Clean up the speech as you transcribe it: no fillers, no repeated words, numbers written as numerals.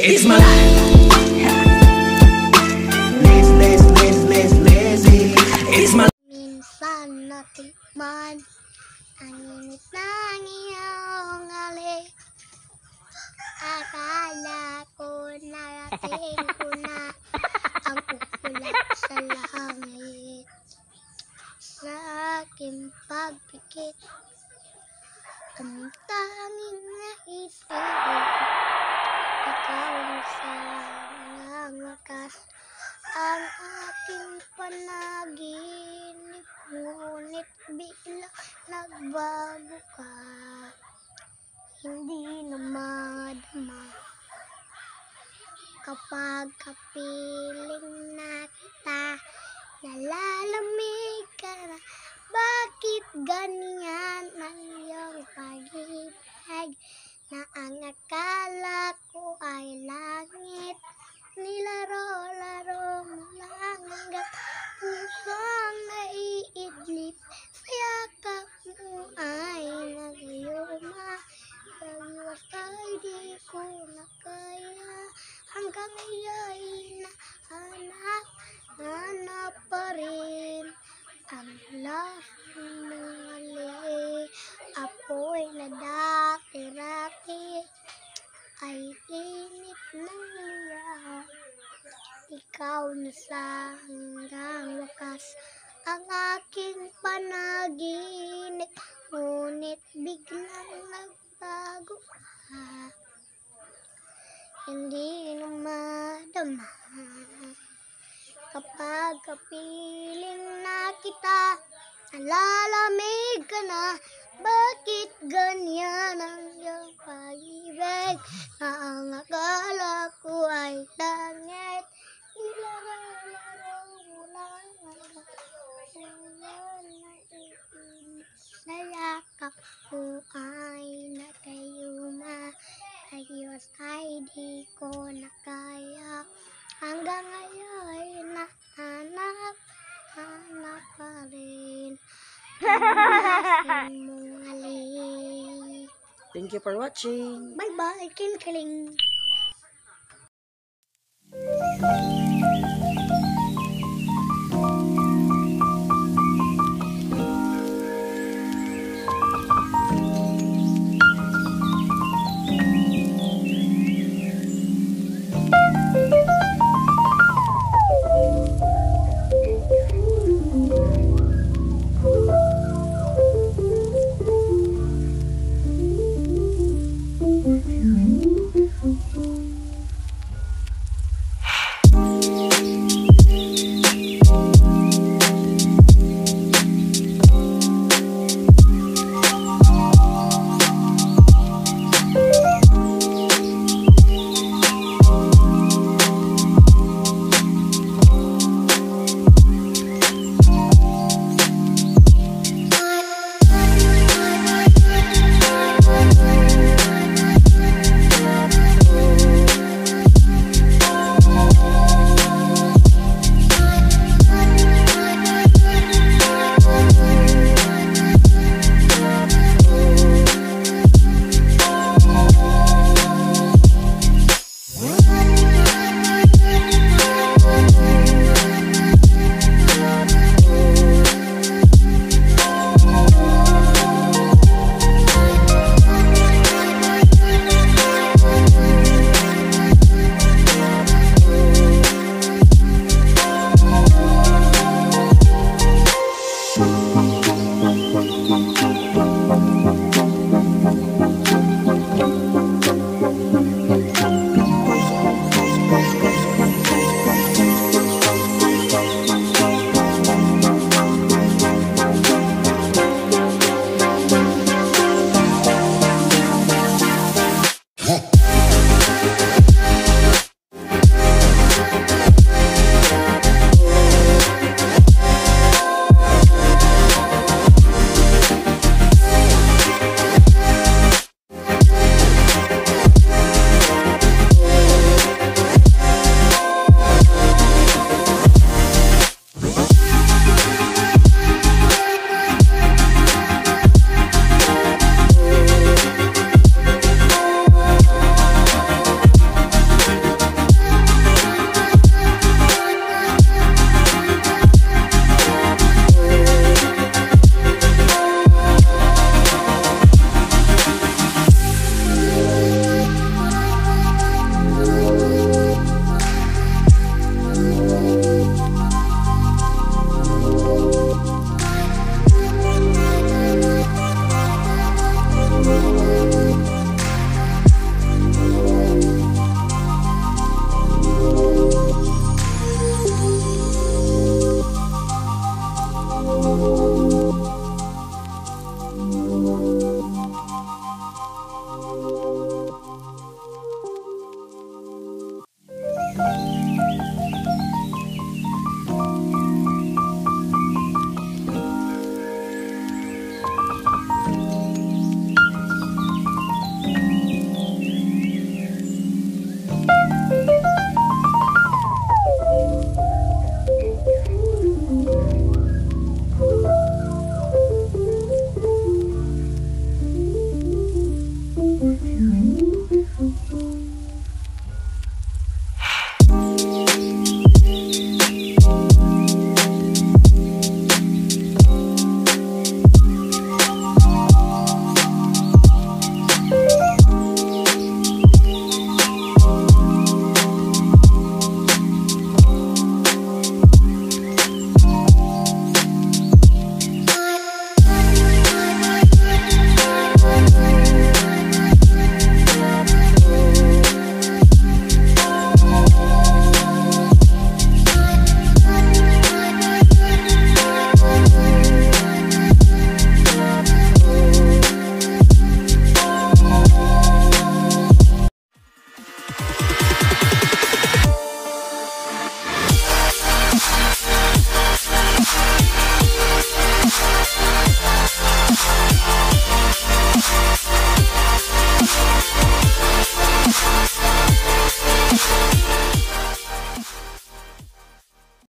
It's my life. Lazy. It's my Minsan natikman ang init ng iyong halik. Akala ko narating ko na ang ukulap sa langit. Sa aking pagpikit, ang tanging naisip, ikaw sa ang wakas. Ang aking panaginip, ngunit bigla nagbago ka. Hindi na madama kapag kapiling na kita, nalalamig ka na. Bakit ganyan ang iyong pag-ibig, na ang akala ko ay langit? Nilaro-laro mo lang hanggang pusong naiidlip. Sa yakap mo ay nagyuma, pag-iwas ay di ko na kaya. Hanggang ngayon hanap pa rin ang love mong halik. Apoy na daki-raki ay init ng liyaw. Ikaw na sa hanggang wakas, ang aking panaginip, ngunit biglang nagbago ka. Hindi na madama kapag kapiling na kita, nalalamig ka na. Bakit ganyan ang iyong pag-ibig, na ang akala ko ay langit? Nilaro-laro mo lang hanggang sa yakap mo ay nagayuma. Ayos ay di ko na kaya. Hanggang ngayon hanap pa rin ang mong halik. Thank you for watching. Bye-bye, King Kaling.